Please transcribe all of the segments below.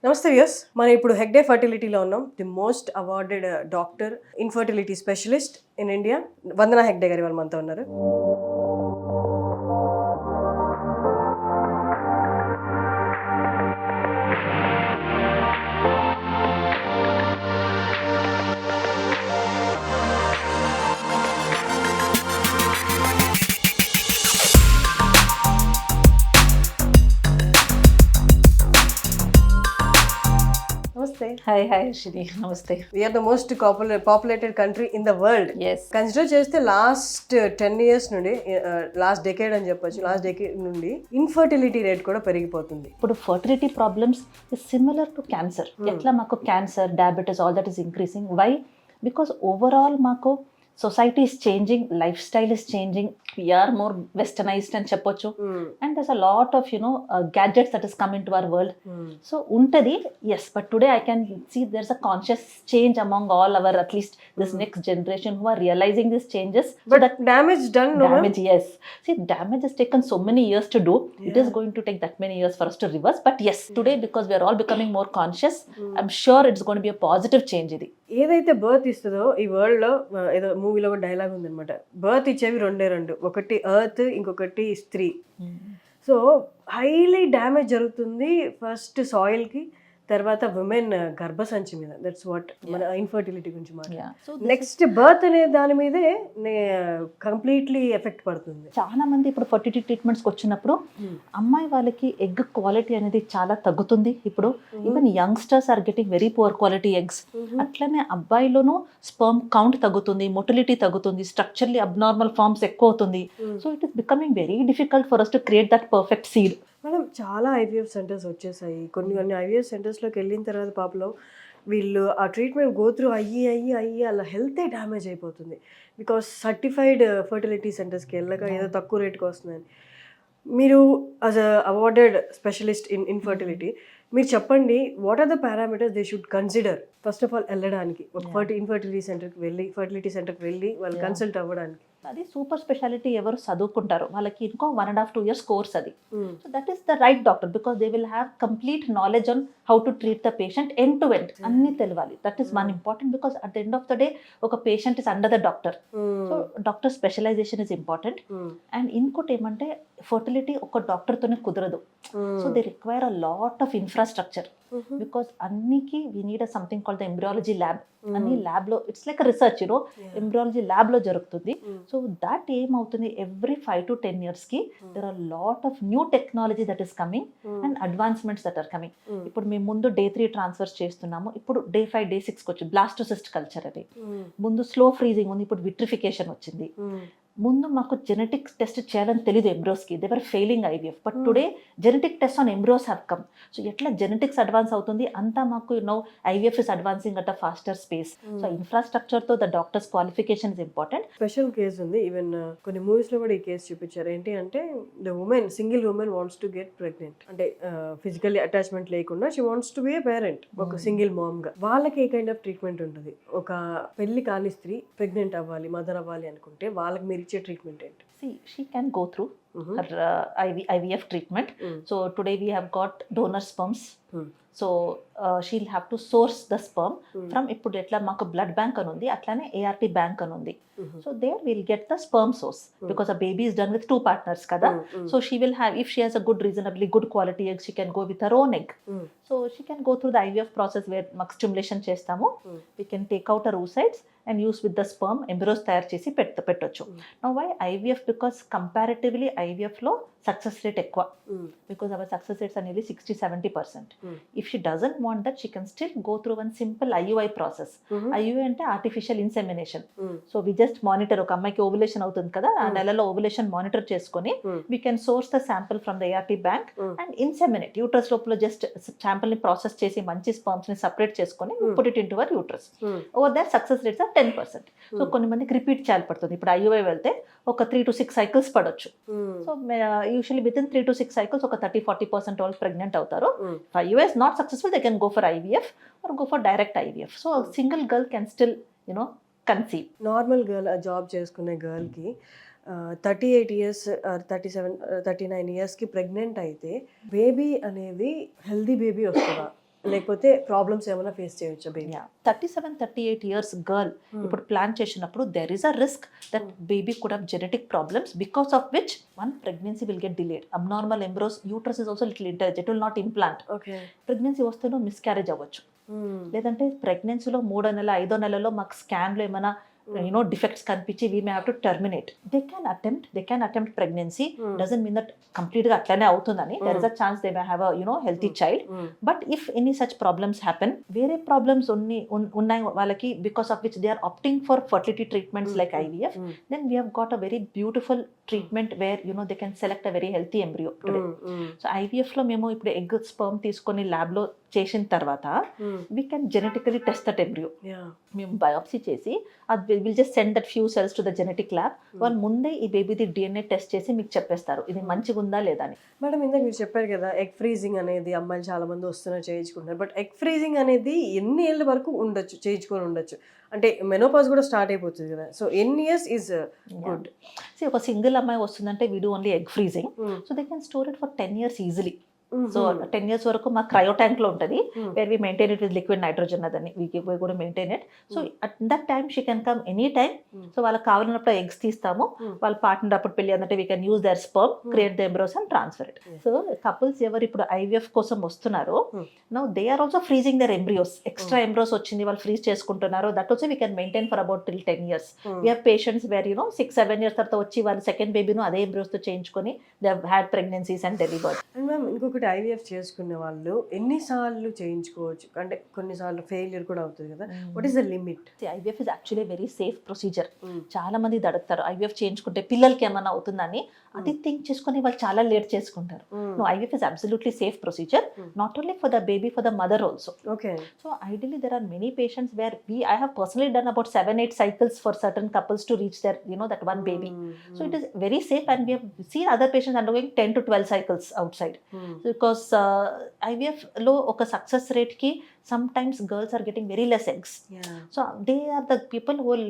నమస్తే వ్యూస్, మనం ఇప్పుడు హెగ్డే ఫర్టిలిటీలో ఉన్నాం. The most awarded doctor, infertility specialist in India, Vandana Hegde గారి వాళ్ళు మనతో ఉన్నారు. నమస్తే. Hi Ashini. నమస్తే. We are the most populated country in the world. Yes consider చేస్తే లాస్ట్ 10 years నుండి, లాస్ట్ డెకేడ్ అని చెప్పొచ్చు, లాస్ట్ డెకేడ్ నుండి ఇన్ఫర్టిలిటీ రేట్ కూడా పెరిగిపోతుంది. ఇప్పుడు fertility problems is similar to cancer. ఎట్లా మాకు cancer, diabetes, all that is increasing. Why? Because overall మాకు society is changing, life style is changing, we are more westernized అని చెప్పొచ్చు. And there's a lot of gadgets that is come into our world. So ఉంటుంది, yes, but today I can see there's a conscious change among all our at least this next generation who are realizing this changes. But damage done, no? Damage, yes. See, damage has taken so many years to do. It is going to take that many years for us to reverse. But yes, today because we are all becoming more conscious, I'm sure it's going to be a positive change. ఇది ఏదైతే birth ఇస్తుందో ఈ world లో, ఏదో మూవీలో ఒక dialogue ఉందన్నమాట, birth ఇచ్చేవి రెండు, ఒకటి ఎర్త్, ఇంకొకటి స్త్రీ. సో హైలీ డ్యామేజ్ జరుగుతుంది ఫస్ట్ సాయిల్ కి, తర్వాత ఉమెన్ గర్భసంచి మీద. దట్స్ వాట్ మన ఇన్ఫర్టిలిటీ గురించి మాట్లాడాలి. నెక్స్ట్ బర్త్ అనే దాని మీదే కంప్లీట్లీ ఎఫెక్ట్ పడుతుంది. చాలా మంది ఇప్పుడు ఫర్టిలిటీ ట్రీట్మెంట్స్కి వచ్చినప్పుడు అమ్మాయి వాళ్ళకి ఎగ్ క్వాలిటీ అనేది చాలా తగ్గుతుంది. ఇప్పుడు even youngsters are getting very poor quality eggs. అట్లనే అబ్బాయిలోనూ స్పర్మ్ కౌంట్ తగ్గుతుంది, మొటిలిటీ తగ్గుతుంది, స్ట్రక్చర్లీ అబ్నార్మల్ ఫార్మ్స్ ఎక్కువ అవుతుంది. So it is becoming very difficult for us to create that perfect seed. Madam, చాలా ఐవీఎఫ్ సెంటర్స్ వచ్చేసాయి. కొన్ని ఐవీఎఫ్ సెంటర్స్లోకి వెళ్ళిన తర్వాత పాపలో వీళ్ళు ఆ ట్రీట్మెంట్ గోత్రూ అయ్యి అలా హెల్తే డ్యామేజ్ అయిపోతుంది. బికాస్ సర్టిఫైడ్ ఫర్టిలిటీ సెంటర్స్కి వెళ్ళక ఏదో తక్కువ రేటుకి వస్తుందని. మీరు as a awarded specialist in infertility, మీరు చెప్పండి, what are the parameters they should consider first of all వెళ్ళడానికి, ఒక ఫర్టిలిటీ సెంటర్కి వెళ్ళి వాళ్ళు కన్సల్ట్ అవ్వడానికి? అది సూపర్ స్పెషాలిటీ ఎవరు చదువుకుంటారో వాళ్ళకి ఇంకో 1.5-2 years కోర్స్ అది. So that is the right doctor because they will have complete knowledge on how to treat the patient end to end. అన్ని తెలియాలి. That is one important because at the end of the day ఒక patient is under the doctor. So doctor specialization is important. And ఇంకోటి ఏమంటే fertility ఒక డాక్టర్తోనే కుదరదు. So they require a lot of infrastructure because అన్నికి we need something called the embryology lab. అన్ని lab లో it's like research, embryology lab లో జరుగుతుంది. సో దట్ ఏమవుతుంది, ఎవ్రీ 5 to 10 years కి there are lot of new technology that is coming and advancements that are coming. ఇప్పుడు మేము ముందు Day 3 transfers చేస్తున్నాము, ఇప్పుడు Day 5, Day 6 వచ్చి బ్లాస్టోసిస్ట్ కల్చర్ అది. ముందు స్లో ఫ్రీజింగ్ ఉంది, ఇప్పుడు విట్రిఫికేషన్ వచ్చింది. ముందు మాకు జెనెటిక్ టెస్ట్ చేయాలని తెలియదు ఎంబ్రోస్కి, they were failing IVF. But today genetic test on embryos have come. So ఎట్లా జెనెటిక్స్ అడ్వాన్స్ అవుతుంది అంతా మాకు IVF is advancing at a faster space. So ఇన్ఫ్రాస్ట్రక్చర్తో the doctors qualification is important. Special case ఉంది, even కొన్ని మూవీస్లో కూడా ఈ కేసు చూపించారు. ఏంటి అంటే single women wants to get pregnant, అంటే ఫిజికల్లీ అటాచ్మెంట్ లేకుండా she wants to be a parent, ఒక సింగిల్ మామ్ గా. వాళ్ళకి ఏ కైండ్ ఆఫ్ ట్రీట్మెంట్ ఉంటుంది? ఒక పెళ్లి కాని స్త్రీ ప్రెగ్నెంట్ అవ్వాలి, మదర్ అవ్వాలి అనుకుంటే వాళ్ళకి మీరు ఇచ్చే ట్రీట్మెంట్ ఏంటి? See, she can go through her IVF treatment. So today we have got donor sperms. So she'll have to source the sperm from, ఇప్పుడు ఎట్లా మాకు బ్లడ్ బ్యాంక్ అని ఉంది అట్లానే ART బ్యాంక్ అని ఉంది. So there will get the sperm source because a baby is done with 2 partners కదా. So she will have, if she has a good reasonably good quality egg, she can go with her own egg. So she can go through the IVF process where మాకు stimulation చేస్తాము. We can take out our oocytes and use with the sperm embryos తయారు చేసి పెట్టొచ్చు. Now why IVF? Because comparatively ఐవీఎఫ్లో success rate ఎక్కువ, because our success rates అనేది 60-70%. If she doesn't want that, she can still go through one simple IUI process. IUI అంటే artificial insemination. So we just monitor, ఒక అమ్మాయికి ovulation అవుతుంది కదా, ఆ నెలలో ovulation monitor చేసుకొని we can source the sample from the ART bank and inseminate. Uterus లోపల just sample ని ప్రాసెస్ చేసి మంచి స్పర్మ్స్ ని సపరేట్ చేసుకొని put it into our uterus. Over that success rates are 10%. So కొన్ని మందికి repeat చేయాలి పడుతుంది. ఇప్పుడు IUI వెళ్తే ఒక 3 to 6 cycles పడవచ్చు. So usually with in 3 to 6 cycles ఒక 30-40% వాళ్ళు ప్రెగ్నెంట్ అవుతారు. IUI is not successful, they can go for IVF or go for direct IVF. So a single girl can still conceive. Normal girl, job చేసుకునే గర్ల్కి 38 years 37 39 yearsకి pregnant అయితే baby అనేది healthy baby వస్తుందా? లేకపోతే ప్రాబ్లమ్స్ ఏమైనా face చేయొచ్చా baby? 37-38 years girl ఇప్పుడు ప్లాన్ చేసినప్పుడు there is a risk that baby could have genetic problems because of which one pregnancy will get delayed. Abnormal embryos uterus is also little intelligent, it will not implant. Okay. Pregnancy వస్తేనో miscarriage అవ్వచ్చు, లేదంటే ప్రెగ్నెన్సీలో 3వ నెల 5వ నెలలో మాకు స్కాన్లో ఏమైనా డిఫెక్ట్స్ కనిపించి we may have to terminate. They can attempt pregnancy, doesn't mean that కంప్లీట్గా అట్లనే అవుతుందని. There is a chance they may have healthy child. But if any such problems happen, వేరే ప్రాబ్లమ్స్ ఉన్నాయి వాళ్ళకి because of which they are opting for fertility treatments like IVF, then we have got a very beautiful treatment where they can select a very healthy embryo today. So IVF లో మేము ఇప్పుడు egg sperm తీసుకొని lab లో చేసిన తర్వాత we can genetically test that embryo. మేము biopsy చేసి అది will just send that few cells to the genetic lab. వాళ్ళు ముందే ఈ బేబీది DNA టెస్ట్ చేసి మీకు చెప్పేస్తారు ఇది మంచిగా ఉందా లేదా అని. మేడం, ఇందాక మీరు చెప్పారు కదా ఎగ్ ఫ్రీజింగ్ అనేది అమ్మాయిలు చాలా మంది వస్తున్నారు చేయించుకుంటున్నారు. బట్ ఎగ్ ఫ్రీజింగ్ అనేది ఎన్ని ఏళ్ళ వరకు ఉండొచ్చు, చేయించుకొని ఉండొచ్చు? అంటే మెనోపాజ్ కూడా స్టార్ట్ అయిపోతుంది కదా, సో ఎన్ని ఇయర్స్ ఈజ్ గుడ్? ఒక సింగిల్ అమ్మాయి వస్తుందంటే we do only egg freezing, so they can store it for 10 years easily. So 10 years వరకు మా క్రయో ట్యాంక్ లో ఉంటుంది, where we maintain it with liquid nitrogen. అదని వీ కూడా maintain it. So at that time she can come any time. So వాళ్ళకి కావాలన్నప్పుడు eggs తీస్తాము, వాళ్ళ పార్ట్నర్ అప్పుడు పెళ్ళి అంటే we can use their sperm, create the embryos and transfer it. So couples ఎవరు ఇప్పుడు IVF కోసం వస్తున్నారో now they are also freezing their embryos. Extra embryos వచ్చింది వాళ్ళు ఫ్రీజ్ చేసుకుంటున్నారు. That also we can maintain for about till 10 years. We have patients where 6-7 years తర్వాత వచ్చి వాళ్ళు సెకండ్ బేబీను అదే ఎంబ్రియోస్ తో చేయించుకొని they have had pregnancies and delivered. And ma'am, ఇంకొకటి IVF చేసుకునే వాళ్ళు ఎన్నిసార్లు చేయించుకోవచ్చు? అంటే కొన్నిసార్లు ఫెయిల్యూర్ కూడా అవుతుంది కదా, what is the limit? IVF is actually very safe procedure. చాలా మంది అడుగుతారు IVF చేయించుకుంటే పిల్లలకి ఏమన్నా అవుతుందని. అది థింక్ చేసుకొని వాళ్ళు చాలా లేట్ చేసుకుంటారు. No, IVF is absolutely safe procedure, not only for the baby, for the mother also. Okay. So ideally there are many patients where I have personally done about 7-8 cycles for certain couples to reach their that one baby. So it is very safe, and we have seen other patients undergoing 10 to 12 cycles outside. Because IVF లో ఒక success rate కి sometimes girls are getting very less eggs. So they are the people who will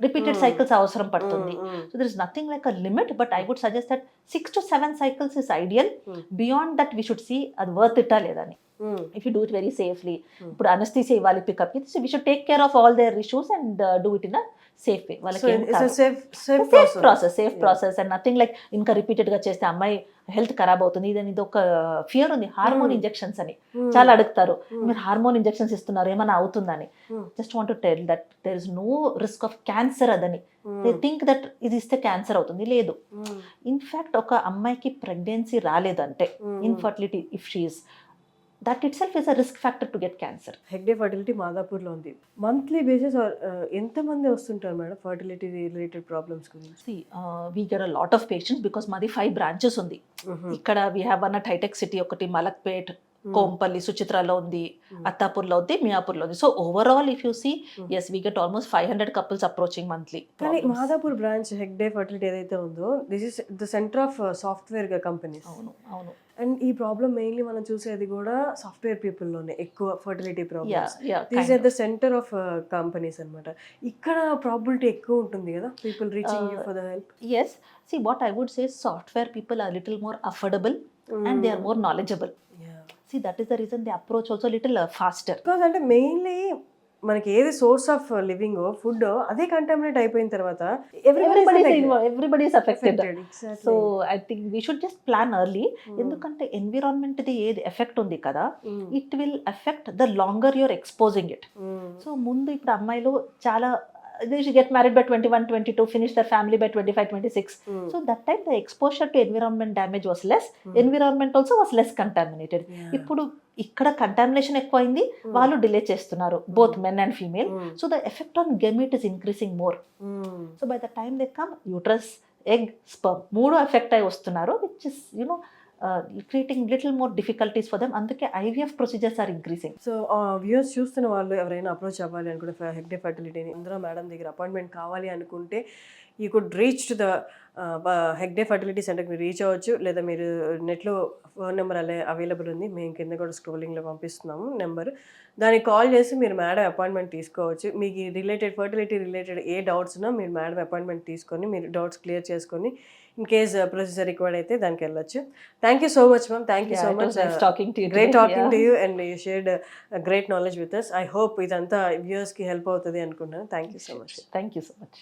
repeated cycles అవసరం పడుతుంది. So there is nothing like a limit, but I would suggest that 6 to 7 cycles is ideal. Beyond that we should see అది worth ఇటా లేదని. If you do it very safely, ఇప్పుడు anaesthesia ఇవ్వాలి pickup కి, so we should take care of all their issues and do it in a safe way. వాళ్ళకి safe process and nothing like ఇంకా repeated గా చేస్తే అమ్మాయి హెల్త్ ఖరాబ్ అవుతుంది. ఇది ఒక ఫియర్ ఉంది. హార్మోన్ ఇంజెక్షన్స్ అని చాలా అడుగుతారు, మీరు హార్మోన్ ఇంజెక్షన్స్ ఇస్తున్నారు ఏమైనా అవుతుందని. Just want to tell that there is no risk of cancer అదని. దే థింక్ దట్ ఇది ఇస్తే క్యాన్సర్ అవుతుంది, లేదు. ఇన్ఫాక్ట్ ఒక అమ్మాయికి ప్రెగ్నెన్సీ రాలేదంటే infertility, if she is, that itself is a risk factor to get cancer. Hegde fertility మాదాపూర్లో ఉంది. మంత్లీ బేసిస్ ఎంతమంది వస్తుంటారు మేడం ఫర్టిలిటీ రిలేటెడ్ ప్రాబ్లమ్స్ గురించి? We get a lot of patients because మాది 5 branches ఉంది. ఇక్కడ we have one at హైటెక్ సిటీ, ఒకటి మలక్పేట్, కోంపల్లి, సుచిత్రాలో ఉంది, అత్తాపూర్లో ఉంది, మియాపూర్లో ఉంది. So overall if you see, yes, we get almost 500 couples approaching monthly. కానీ మాదాపూర్ బ్రాంచ్ హెగ్డే ఫర్టిలిటీ ఏదైతే ఉందో, this is the centre of software companies. అవును. అండ్ ఈ ప్రాబ్లమ్ మెయిన్లీ మనం చూసేది కూడా సాఫ్ట్వేర్ పీపుల్లోనే ఎక్కువ fertility problems. Yeah, this is the centre of companies అన్నమాట. ఇక్కడ ప్రాబిలిటీ ఎక్కువ ఉంటుంది కదా, people reaching you for the help. Yes, see what I would say is software people are little more affordable and they are more knowledgeable. See, that is the reason they approach also little faster. Because అంటే mainly మనకి ఏది source of living food అదే contaminate అయిపోయిన తర్వాత everybody is affected. So I think we should just plan early. ఎందుకంటే environment ది ఏది effect ఉంది కదా, it will affect the longer you're exposing it. So ముందు ఇప్పుడు అమ్మాయిలు చాలా they should get married by 21, 22, finish their family by 25, 26. So that time the exposure to environment damage was less. Environment also was less contaminated. ఇప్పుడు ఇక్కడ contamination ఎక్కువైంది, వాళ్ళు delay చేస్తున్నారు, both men and female. So the effect on gamete is increasing more. So by the time they come, uterus, egg, sperm 3 effect అయి వస్తున్నారు, which is creating little more difficulties for them. అందుకే IVF procedures are increasing. So viewers చూస్తున్న వాళ్ళు ఎవరైనా approach అవ్వాలి అనుకుంటే Hegde ఫర్టిలిటీని, Indira madam దగ్గర appointment కావాలి అనుకుంటే you could reach to the Hegde fertility సెంటర్కి మీరు రీచ్ అవ్వచ్చు. లేదా మీరు నెట్లో ఫోన్ నెంబర్ అవైలబుల్ ఉంది, మేము కింద కూడా స్క్రోలింగ్లో పంపిస్తున్నాము నెంబర్, దానికి కాల్ చేసి మీరు మేడం అపాయింట్మెంట్ తీసుకోవచ్చు. మీకు ఫర్టిలిటీ రిలేటెడ్ ఏ డౌట్స్ ఉన్నా మీరు మేడం అపాయింట్మెంట్ తీసుకొని మీరు డౌట్స్ క్లియర్ చేసుకొని ఇన్ కేస్ ప్రొసీజర్ రిక్వైర్డ్ అయితే దానికి వెళ్ళొచ్చు. Thank you so much ma'am, thank you so much, talking to you, great talking to you and you shared great knowledge with us. I hope ఇదంతా వ్యూయర్స్కి help అవుతుంది అనుకుంటున్నాను. Thank you so much. Thank you so much.